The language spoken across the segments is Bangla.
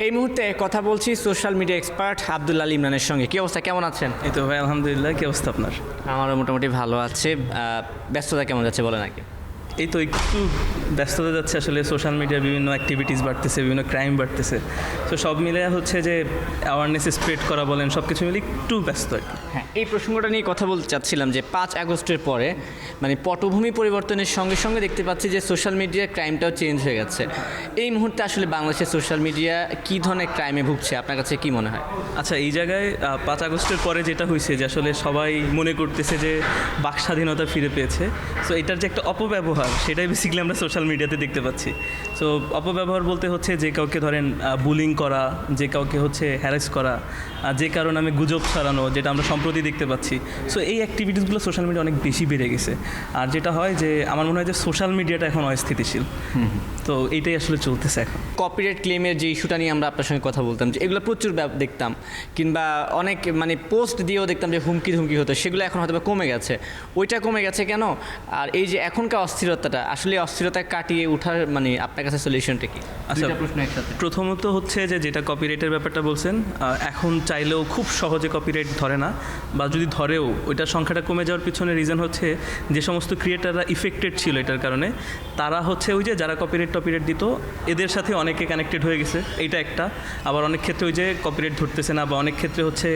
এই মুহূর্তে কথা বলছি social media expert Abdul Ali ইমরানের সঙ্গে। কি অবস্থা, কেমন আছেন? এই তো ভাই আলহামদুলিল্লাহ। কি অবস্থা আপনার? আমারও মোটামুটি ভালো আছে। ব্যস্ততা কেমন যাচ্ছে বলেন আগে। এই তো একটু ব্যস্ততা যাচ্ছে, আসলে সোশ্যাল মিডিয়ার বিভিন্ন অ্যাক্টিভিটিস বাড়তেছে, বিভিন্ন ক্রাইম বাড়তেছে। তো সব মিলে হচ্ছে যে অ্যাওয়ারনেস স্প্রেড করা বলেন, সব কিছু মিলে একটু ব্যস্ত আর কি। হ্যাঁ, এই প্রসঙ্গটা নিয়ে কথা বলতে চাচ্ছিলাম যে 5 আগস্টের পরে মানে পটভূমি পরিবর্তনের সঙ্গে সঙ্গে দেখতে পাচ্ছি যে সোশ্যাল মিডিয়ার ক্রাইমটাও চেঞ্জ হয়ে গেছে। এই মুহূর্তে আসলে বাংলাদেশের সোশ্যাল মিডিয়া কী ধরনের ক্রাইমে ভুগছে আপনার কাছে কি মনে হয়? আচ্ছা, এই জায়গায় 5 আগস্টের পরে যেটা হয়েছে যে আসলে সবাই মনে করতেছে যে বাক স্বাধীনতা ফিরে পেয়েছে। সো এটার যে একটা অপব্যবহার, সেটাই বেসিক্যালি আমরা সোশ্যাল মিডিয়াতে দেখতে পাচ্ছি। সো অপব্যবহার বলতে হচ্ছে যে কাউকে ধরেন বুলিং করা, যে কাউকে হচ্ছে হ্যারাস করা, যে কারণে আমি গুজব ছড়ানো, যেটা আমরা সম্প্রতি দেখতে পাচ্ছি। সো এই অ্যাক্টিভিটিসগুলো সোশ্যাল মিডিয়া অনেক বেশি বেড়ে গেছে। আর যেটা হয় যে আমার মনে হয় যে সোশ্যাল মিডিয়াটা এখন অস্থিতিশীল। তো এইটাই আসলে চলতেছে এখন। কপিরাইট ক্লেমের যে ইস্যুটা নিয়ে আমরা আপনার সঙ্গে কথা বলতাম, যে এগুলো প্রচুর দেখতাম, কিংবা অনেক মানে পোস্ট দিয়েও দেখতাম যে হুমকি ধুমকি হতো, সেগুলো এখন হয়তো কমে গেছে। ওইটা কমে গেছে কেন? আর এই যে এখনকার অস্থিরতাটা, আসলে অস্থিরতা কাটিয়ে ওঠার মানে আপনার কাছে সলিউশনটা কি? আচ্ছা, প্রশ্ন একসাথে। প্রথমত হচ্ছে যে যেটা কপিরাইটের ব্যাপারটা বলছেন, এখন চাইলেও খুব সহজে কপিরাইট ধরে না, বা যদি ধরেও ওইটার সংখ্যাটা কমে যাওয়ার পিছনে রিজন হচ্ছে যে সমস্ত ক্রিয়েটাররা ইফেক্টেড ছিল এটার কারণে, তারা হচ্ছে ওই যে যারা কপিরাইট দিত এদের সাথে অনেকে কানেক্টেড হয়ে গেছে, এইটা একটা। আবার অনেক ক্ষেত্রে ওই যে কপিরাইট ধরতেছে না, বা অনেক ক্ষেত্রে হচ্ছে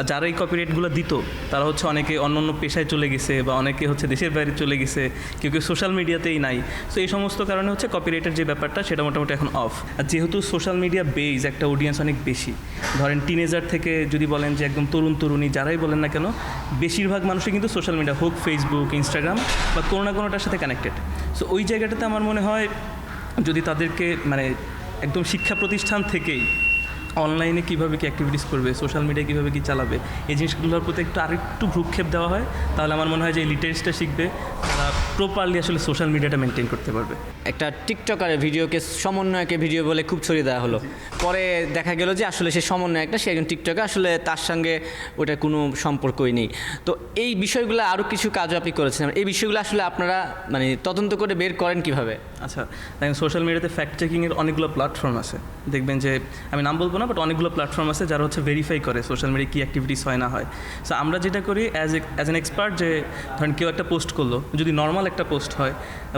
যারা এই কপিরাইটগুলো দিত তারা হচ্ছে অনেকে অন্য অন্য পেশায় চলে গেছে, বা অনেকে হচ্ছে দেশের বাইরে চলে গেছে, কেউ কেউ সোশ্যাল মিডিয়াতেই নাই। সো এই সমস্ত কারণে হচ্ছে কপিরাইটের যে ব্যাপারটা সেটা মোটামুটি এখন অফ। আর যেহেতু সোশ্যাল মিডিয়া বেজ একটা অডিয়েন্স অনেক বেশি, ধরেন টিনেজার থেকে যদি বলেন যে একদম তরুণী যারাই বলেন না কেন, বেশিরভাগ মানুষই কিন্তু সোশ্যাল মিডিয়া হোক ফেসবুক, ইনস্টাগ্রাম বা কোনো না কোনোটার সাথে কানেক্টেড। সো ওই জায়গাটাতে আমার মনে হয় যদি তাদেরকে মানে একদম শিক্ষা প্রতিষ্ঠান থেকেই অনলাইনে কীভাবে কি অ্যাক্টিভিটিস করবে, সোশ্যাল মিডিয়া কীভাবে কি চালাবে, এই জিনিসগুলোর প্রতি আরেকটু ভ্রুক্ষেপ দেওয়া হয়, তাহলে আমার মনে হয় যে এই লিটারেসিটা শিখবে, তারা প্রপারলি আসলে সোশ্যাল মিডিয়াটা মেনটেন করতে পারবে। একটা টিকটকারের ভিডিওকে সমন্বয়কে ভিডিও বলে খুব ছড়িয়ে দেওয়া হলো, পরে দেখা গেল যে আসলে সে সমন্বয়কটা, সে একজন টিকটকার, আসলে তার সঙ্গে ওটার কোনো সম্পর্কই নেই। তো এই বিষয়গুলো আরও কিছু কাজও আপনি করেছেন, এই বিষয়গুলো আসলে আপনারা মানে তদন্ত করে বের করেন কিভাবে? আচ্ছা, দেখেন সোশ্যাল মিডিয়াতে ফ্যাক্ট চেকিংয়ের অনেকগুলো প্ল্যাটফর্ম আছে। দেখবেন যে আমি নাম বলবো না, বাট অনেকগুলো প্ল্যাটফর্ম আছে যারা হচ্ছে ভেরিফাই করে সোশ্যাল মিডিয়ায় কী অ্যাক্টিভিটিস হয় না হয়। সো আমরা যেটা করি অ্যাজ অ্যান এক্সপার্ট, যে ধরেন কেউ একটা পোস্ট করলো, যদি নর্মাল একটা পোস্ট হয়,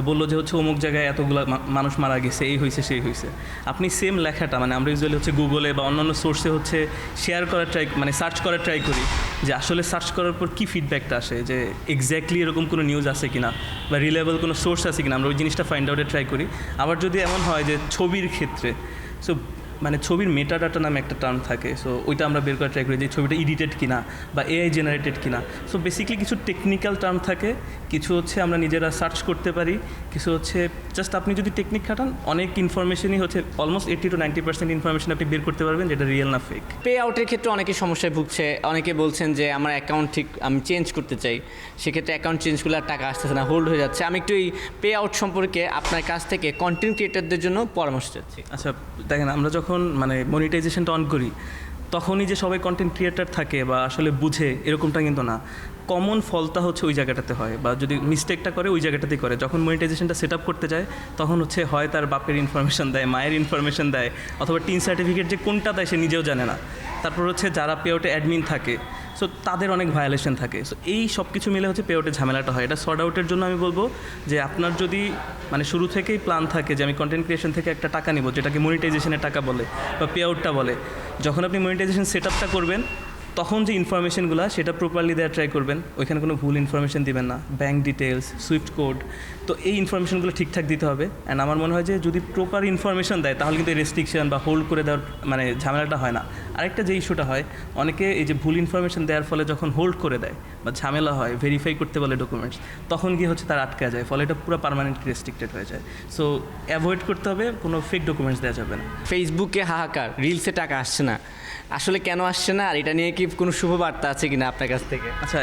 বললো যে হচ্ছে অমুক জায়গায় এতগুলো মানুষ মারা গেছে, এই হয়েছে সেই হয়েছে, আপনি সেম লেখাটা মানে আমরা ইউজুয়ালি হচ্ছে গুগলে বা অন্যান্য সোর্সে হচ্ছে শেয়ার করার মানে সার্চ করার ট্রাই করি, যে আসলে সার্চ করার পর কী ফিডব্যাকটা আসে, যে এক্স্যাক্টলি এরকম কোনো নিউজ আছে কিনা বা রিলেয়েবল কোনো সোর্স আছে কিনা, আমরা ওই জিনিসটা ফাইন্ড আউটে ট্রাই করি। আবার যদি এমন হয় যে ছবির ক্ষেত্রে, সো মানে ছবির মেটাডাটা নামে একটা টার্ম থাকে, সো ওইটা আমরা বের করার ট্রাই করি যে ছবিটা এডিটেড কিনা বা এআই জেনারেটেড কিনা। সো বেসিক্যালি কিছু টেকনিক্যাল টার্ম থাকে, কিছু হচ্ছে আমরা নিজেরা সার্চ করতে পারি, কিছু হচ্ছে জাস্ট আপনি যদি টেকনিক খাটান অনেক ইনফরমেশনই হচ্ছে অলমোস্ট 80 to 90% ইনফরমেশন আপনি বের করতে পারবেন যেটা রিয়েল না ফেক। পে আউটের ক্ষেত্রে অনেকে সমস্যায় ভুগছে, অনেকে বলছেন যে আমার অ্যাকাউন্ট ঠিক আমি চেঞ্জ করতে চাই, সেক্ষেত্রে অ্যাকাউন্ট চেঞ্জ করলে আর টাকা আসতেছে না, হোল্ড হয়ে যাচ্ছে। আমি একটু এই পে আউট সম্পর্কে আপনার কাছ থেকে কন্টেন্ট ক্রিয়েটারদের জন্য পরামর্শ চাচ্ছি। আচ্ছা, দেখেন আমরা যখন মানে মনিটাইজেশনটা অন করি তখনই যে সবাই কন্টেন্ট ক্রিয়েটার থাকে বা আসলে বুঝে এরকমটা কিন্তু না। কমন ফলটা হচ্ছে ওই জায়গাটাতে হয়, বা যদি মিস্টেকটা করে ওই জায়গাটাতেই করে। যখন মনিটাইজেশনটা সেট আপ করতে যায় তখন হচ্ছে হয় তার বাপের ইনফরমেশন দেয়, মায়ের ইনফরমেশন দেয়, অথবা টিন সার্টিফিকেট যে কোনটা দেয় সে নিজেও জানে না। তারপর হচ্ছে যারা পে আউটে অ্যাডমিন থাকে, সো তাদের অনেক ভায়োলেশন থাকে। সো এই সব কিছু মিলে হচ্ছে পে আউটের ঝামেলাটা হয়। এটা সর্ট আউটের জন্য আমি বলবো যে আপনার যদি মানে শুরু থেকেই প্ল্যান থাকে যে আমি কন্টেন্ট ক্রিয়েশন থেকে একটা টাকা নিব, যেটাকে মনিটাইজেশনের টাকা বলে বা পে আউটটা বলে, যখন আপনি মনিটাইজেশন সেট আপটা করবেন তখন যে ইনফরমেশনগুলো সেটা প্রপারলি দেওয়ার ট্রাই করবেন, ওইখানে কোনো ভুল ইনফরমেশন দিবেন না, ব্যাঙ্ক ডিটেলস, সুইফট কোড, তো এই ইনফরমেশনগুলো ঠিকঠাক দিতে হবে। অ্যান্ড আমার মনে হয় যে যদি প্রপার ইনফরমেশন দেয় তাহলে কিন্তু এই রেস্ট্রিকশন বা হোল্ড করে দেওয়ার মানে ঝামেলাটা হয় না। আরেকটা যে ইস্যুটা হয়, অনেকে এই যে ভুল ইনফরমেশন দেওয়ার ফলে যখন হোল্ড করে দেয় বা ঝামেলা হয়, ভেরিফাই করতে বলে ডকুমেন্টস, তখন গিয়ে হচ্ছে তার আটকা যায়, ফলে এটা পুরো পার্মানেন্টলি রেস্ট্রিক্টেড হয়ে যায়। সো অ্যাভয়েড করতে হবে, কোনো ফেক ডকুমেন্টস দেওয়া যাবে না। ফেসবুকে হাহাকার, রিলসে টাকা আসছে না, আসলে কেন আসছে না, আর এটা নিয়ে কি কোনো শুভ বার্তা আছে কিনা আপনার কাছ থেকে? আচ্ছা,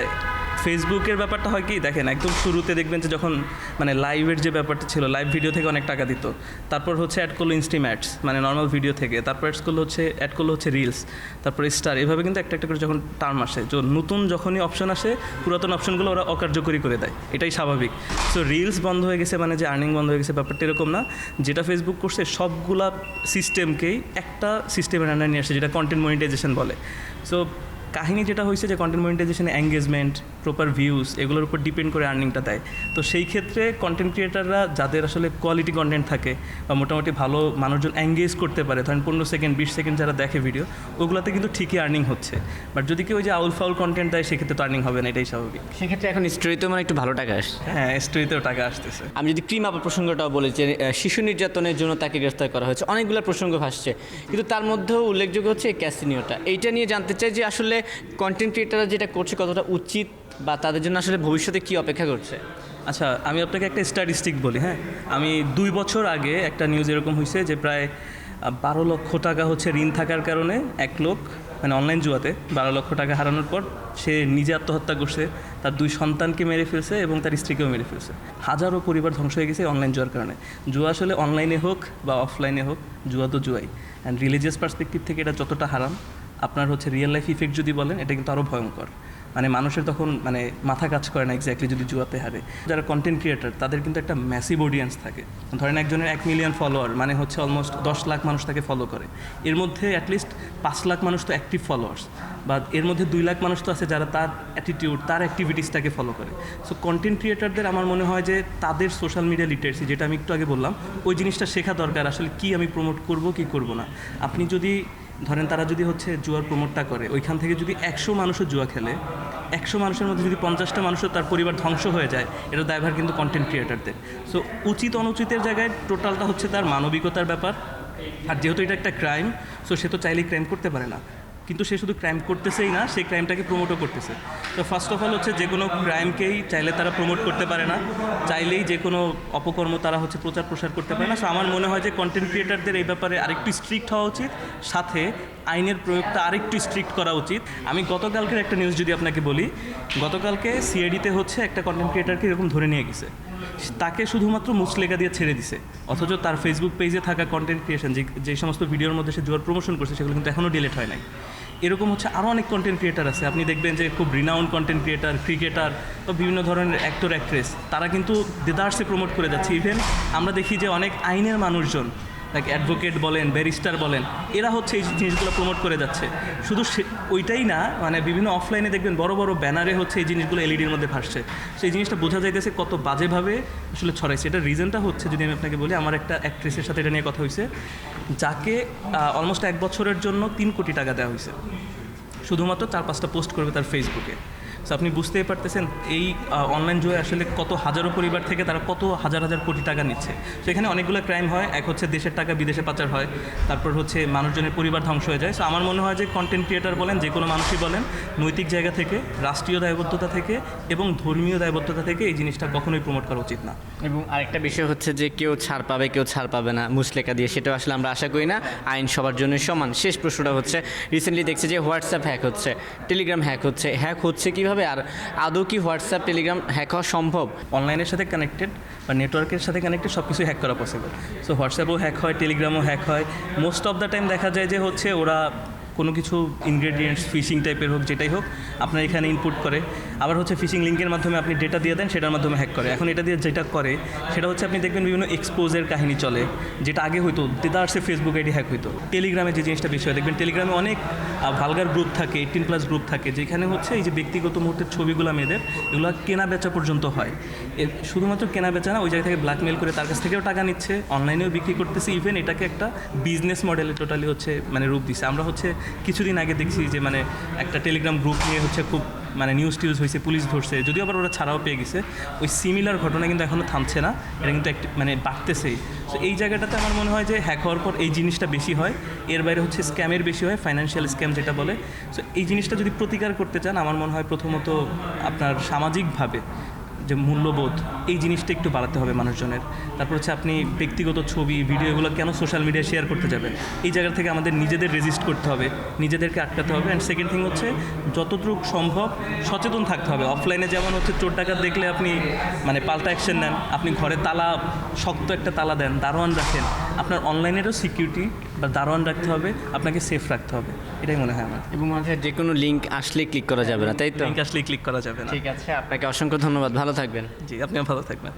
ফেসবুকের ব্যাপারটা হয় কি দেখেন, একদম শুরুতে দেখবেন যে যখন মানে লাইভের যে ব্যাপারটা ছিল, লাইভ ভিডিও থেকে অনেক টাকা দিত, তারপর হচ্ছে অ্যাড করলো ইনস্ট্রিম অ্যাডস মানে নর্মাল ভিডিও থেকে, তারপর অ্যাড করলো হচ্ছে রিলস, তারপর স্টার, এভাবে কিন্তু একটা একটা করে যখন টার্ম আসে, তো নতুন যখনই অপশন আসে পুরাতন অপশনগুলো ওরা অকার্যকরী করে দেয়, এটাই স্বাভাবিক। সো রিলস বন্ধ হয়ে গেছে মানে যে আর্নিং বন্ধ হয়ে গেছে, ব্যাপারটা এরকম না। যেটা ফেসবুক করছে সবগুলা সিস্টেমকেই একটা সিস্টেমের আন্ডারে নিয়ে আসছে, যেটা কন্টেন্ট মনিটাইজেশন বলে। সো কাহিনী যেটা হয়েছে যে কন্টেন্ট মনিটাইজেশনে এঙ্গেজমেন্ট, প্রপার ভিউজ, এগুলোর উপর ডিপেন্ড করে আর্নিংটা দেয়। তো সেই ক্ষেত্রে কন্টেন্ট ক্রিয়েটাররা যাদের আসলে কোয়ালিটি কন্টেন্ট থাকে বা মোটামুটি ভালো মানুষজন এঙ্গেজ করতে পারে, ধরেন 15 সেকেন্ড 20 সেকেন্ড যারা দেখে ভিডিও, ওগুলোতে কিন্তু ঠিকই আর্নিং হচ্ছে। বাট যদি কেউ ওই যে আউল ফাউল কন্টেন্ট দেয় সেক্ষেত্রে তো আর্নিং হবে না, এটাই স্বাভাবিক। সেক্ষেত্রে এখন স্টোরিতেও মানে একটু ভালো টাকা আসছে। হ্যাঁ, স্টোরিতেও টাকা আসতেছে। আমি যদি ক্রিম আপের প্রসঙ্গটাও বলি যে শিশু নির্যাতনের জন্য তাকে গ্রেফতার করা হয়েছে, অনেকগুলো প্রসঙ্গ ভাসছে, কিন্তু তার মধ্যেও উল্লেখযোগ্য হচ্ছে এই ক্যাসিনিওটা। এইটা নিয়ে জানতে চাই যে আসলে কন্টেন্ট ক্রিয়েটাররা যেটা করছে কতটা উচিত, বা তাদের জন্য আসলে ভবিষ্যতে কী অপেক্ষা করছে। আচ্ছা, আমি আপনাকে একটা স্ট্যাটিস্টিক বলি। হ্যাঁ, আমি 2 বছর আগে একটা নিউজ এরকম হয়েছে যে প্রায় 12 লক্ষ টাকা হচ্ছে ঋণ থাকার কারণে এক লোক মানে অনলাইন জুয়াতে 12 লক্ষ টাকা হারানোর পর সে নিজে আত্মহত্যা করছে, তার 2 সন্তানকে মেরে ফেলছে এবং তার স্ত্রীকেও মেরে ফেলছে। হাজারো পরিবার ধ্বংস হয়ে গেছে অনলাইন জুয়ার কারণে। জুয়া আসলে অনলাইনে হোক বা অফলাইনে হোক, জুয়া তো জুয়াই। অ্যান্ড রিলিজিয়াস পার্সপেক্টিভ থেকে এটা যতটা হারাম, আপনার হচ্ছে রিয়েল লাইফ ইফেক্ট যদি বলেন, এটা কিন্তু আরও ভয়ঙ্কর। মানে মানুষের তখন মানে মাথা কাজ করে না এক্স্যাক্টলি যদি জুয়াতে হারে। যারা কন্টেন্ট ক্রিয়েটার তাদের কিন্তু একটা ম্যাসিভ অডিয়েন্স থাকে। ধরেন একজনের 1 মিলিয়ন ফলোয়ার মানে হচ্ছে অলমোস্ট 10 লাখ মানুষ তাকে ফলো করে। এর মধ্যে অ্যাটলিস্ট 5 লাখ মানুষ তো অ্যাক্টিভ ফলোয়ার্স, বা এর মধ্যে 2 লাখ মানুষ তো আছে যারা তার অ্যাটিটিউড, তার অ্যাক্টিভিটিসটাকে ফলো করে। সো কন্টেন্ট ক্রিয়েটারদের আমার মনে হয় যে তাদের সোশ্যাল মিডিয়া লিটারেসি, যেটা আমি একটু আগে বললাম, ওই জিনিসটা শেখা দরকার। আসলে কি আমি প্রমোট করব কি করব না। আপনি যদি ধরেন তারা যদি হচ্ছে জুয়ার প্রমোটটা করে, ওইখান থেকে যদি 100 মানুষও জুয়া খেলে, 100 মানুষের মধ্যে যদি 50টা মানুষও তার পরিবার ধ্বংস হয়ে যায়, এটা দায়ভার কিন্তু কন্টেন্ট ক্রিয়েটারদের। সো উচিত অনুচিতের জায়গায় টোটালটা হচ্ছে তার মানবিকতার ব্যাপার। আর যেহেতু এটা একটা ক্রাইম, সো সে তো চাইলেই ক্রাইম করতে পারে না, কিন্তু সে শুধু ক্রাইম করতেছেই না, সেই ক্রাইমটাকে প্রমোটও করতেছে। তো ফার্স্ট অফ অল হচ্ছে যে কোনো ক্রাইমকেই চাইলে তারা প্রমোট করতে পারে না, চাইলেই যে কোনো অপকর্ম তারা হচ্ছে প্রচার প্রসার করতে পারে না। সো আমার মনে হয় যে কন্টেন্ট ক্রিয়েটারদের এই ব্যাপারে আরেকটু স্ট্রিক্ট হওয়া উচিত, সাথে আইনের প্রয়োগটা আরেকটু স্ট্রিক্ট করা উচিত। আমি গতকালকের একটা নিউজ যদি আপনাকে বলি, গতকালকে সিআইডিতে হচ্ছে একটা কন্টেন্ট ক্রিয়েটারকে এরকম ধরে নিয়ে গেছে, তাকে শুধুমাত্র মুচলেখা দিয়ে ছেড়ে দিছে, অথচ তার ফেসবুক পেজে থাকা কন্টেন্ট ক্রিয়েশন যে সমস্ত ভিডিওর মধ্যে সে জুয়ার প্রমোশন করছে সেগুলো কিন্তু এখনও ডিলিট হয় নাই। এরকম হচ্ছে আরও অনেক কন্টেন্ট ক্রিয়েটার আছে, আপনি দেখবেন যে খুব রিনাউন্ড কন্টেন্ট ক্রিয়েটার, ক্রিকেটার বা বিভিন্ন ধরনের অ্যাক্টর অ্যাক্ট্রেস, তারা কিন্তু দেদারসে প্রমোট করে যাচ্ছে। ইভেন আমরা দেখি যে অনেক আইনের মানুষজন, লাইক অ্যাডভোকেট বলেন, ব্যারিস্টার বলেন, এরা হচ্ছে এই জিনিসগুলো প্রমোট করে যাচ্ছে। শুধু ওইটাই না, মানে বিভিন্ন অফলাইনে দেখবেন বড় বড় ব্যানারে হচ্ছে এই জিনিসগুলো এলইডির মধ্যে ভাসছে। সেই জিনিসটা বোঝা যাইতেছে কত বাজেভাবে আসলে ছড়াইছে। এটার রিজনটা হচ্ছে, যদি আমি আপনাকে বলি, আমার একটা অ্যাক্ট্রেসের সাথে এটা নিয়ে কথা হয়েছে, যাকে অলমোস্ট 1 বছরের জন্য 3 কোটি টাকা দেওয়া হয়েছে, শুধুমাত্র 4-5টা পোস্ট করবে তার ফেসবুকে। সো আপনি বুঝতেই পারতেছেন এই অনলাইন জুয়ে আসলে কত হাজারো পরিবার থেকে তারা কত হাজার হাজার কোটি টাকা নিচ্ছে। সেখানে অনেকগুলো ক্রাইম হয়, এক হচ্ছে দেশের টাকা বিদেশে পাচার হয়, তারপর হচ্ছে মানুষজনের পরিবার ধ্বংস হয়ে যায়। সো আমার মনে হয় যে কন্টেন্ট ক্রিয়েটার বলেন, যে কোনো মানুষই বলেন, নৈতিক জায়গা থেকে, রাষ্ট্রীয় দায়বদ্ধতা থেকে এবং ধর্মীয় দায়বদ্ধতা থেকে এই জিনিসটা কখনোই প্রমোট করা উচিত না। এবং আরেকটা বিষয় হচ্ছে যে কেউ ছাড় পাবে কেউ ছাড় পাবে না মুচলেখা দিয়ে, সেটাও আসলে আমরা আশা করি না। আইন সবার জন্য সমান। শেষ প্রশ্নটা হচ্ছে, রিসেন্টলি দেখছি যে হোয়াটসঅ্যাপ হ্যাক হচ্ছে, টেলিগ্রাম হ্যাক হচ্ছে কীভাবে, আর আদৌ কি হোয়াটসঅ্যাপ টেলিগ্রাম হ্যাক হওয়া সম্ভব? অনলাইনের সাথে কানেক্টেড বা নেটওয়ার্কের সাথে কানেক্টেড সব কিছুই হ্যাক করা পসিবল। সো হোয়াটসঅ্যাপও হ্যাক হয়, টেলিগ্রামও হ্যাক হয়। মোস্ট অফ দ্য টাইম দেখা যায় যে হচ্ছে ওরা কোনো কিছু ইনগ্রেডিয়েন্টস ফিশিং টাইপের হোক, যেটাই হোক, আপনার এখানে ইনপুট করে, আবার হচ্ছে ফিশিং লিঙ্কের মাধ্যমে আপনি ডেটা দিয়ে দেন, সেটার মাধ্যমে হ্যাক করে। এখন এটা দিয়ে যেটা করে সেটা হচ্ছে, আপনি দেখবেন বিভিন্ন এক্সপোজের কাহিনী চলে, যেটা আগে হয়তো দেদারসে ফেসবুক আইডি হ্যাক হইতো। টেলিগ্রামে যে জিনিসটা বেশি হয়, দেখবেন টেলিগ্রামে অনেক ভালগার গ্রুপ থাকে, 18+ গ্রুপ থাকে, যেখানে হচ্ছে এই যে ব্যক্তিগত মুহূর্তের ছবিগুলো মেয়েদের, এগুলো কেনা বেচা পর্যন্ত হয়। শুধুমাত্র কেনা বেচা না, ওই জায়গা থেকে ব্ল্যাকমেল করে তার কাছ থেকেও টাকা নিচ্ছে, অনলাইনেও বিক্রি করতেছে। ইভেন এটাকে একটা বিজনেস মডেলে টোটালি হচ্ছে মানে রূপ দিচ্ছে। আমরা হচ্ছে কিছুদিন আগে দেখছি যে মানে একটা টেলিগ্রাম গ্রুপ নিয়ে হচ্ছে খুব মানে নিউজ হয়েছে, পুলিশ ধরছে, যদিও আবার ওরা ছাড়াও পেয়ে গেছে। ওই সিমিলার ঘটনা কিন্তু এখনও থামছে না, এটা কিন্তু মানে বাড়তেছেই। সো এই জায়গাটাতে আমার মনে হয় যে হ্যাক হওয়ার পর এই জিনিসটা বেশি হয়, এর বাইরে হচ্ছে স্ক্যামের বেশি হয়, ফাইন্যান্সিয়াল স্ক্যাম যেটা বলে। সো এই জিনিসটা যদি প্রতিকার করতে চান, আমার মনে হয় প্রথমত আপনার সামাজিকভাবে যে মূল্যবোধ, এই জিনিসটা একটু বাড়াতে হবে মানুষজনের। তারপর হচ্ছে আপনি ব্যক্তিগত ছবি ভিডিওগুলো কেন সোশ্যাল মিডিয়ায় শেয়ার করতে যাবেন, এই জায়গা থেকে আমাদের নিজেদের রেজিস্ট করতে হবে, নিজেদেরকে আটকাতে হবে। অ্যান্ড সেকেন্ড থিং হচ্ছে যতটুকু সম্ভব সচেতন থাকতে হবে। অফলাইনে যেমন হচ্ছে চোর ডাকাত দেখলে আপনি মানে পাল্টা অ্যাকশন নেন, আপনি ঘরে তালা, শক্ত একটা তালা দেন, দারোয়ান রাখেন, আপনার অনলাইনেরও সিকিউরিটি বা দারোয়ান রাখতে হবে, আপনাকে সেফ রাখতে হবে, এটাই মনে হয় আমার। এবং মাঝে যে কোনো লিঙ্ক আসলে ক্লিক করা যাবে না, তাই তো? লিঙ্ক আসলেই ক্লিক করা যাবে না। ঠিক আছে, আপনাকে অসংখ্য ধন্যবাদ, ভালো থাকবেন। জি, আপনিও ভালো থাকবেন।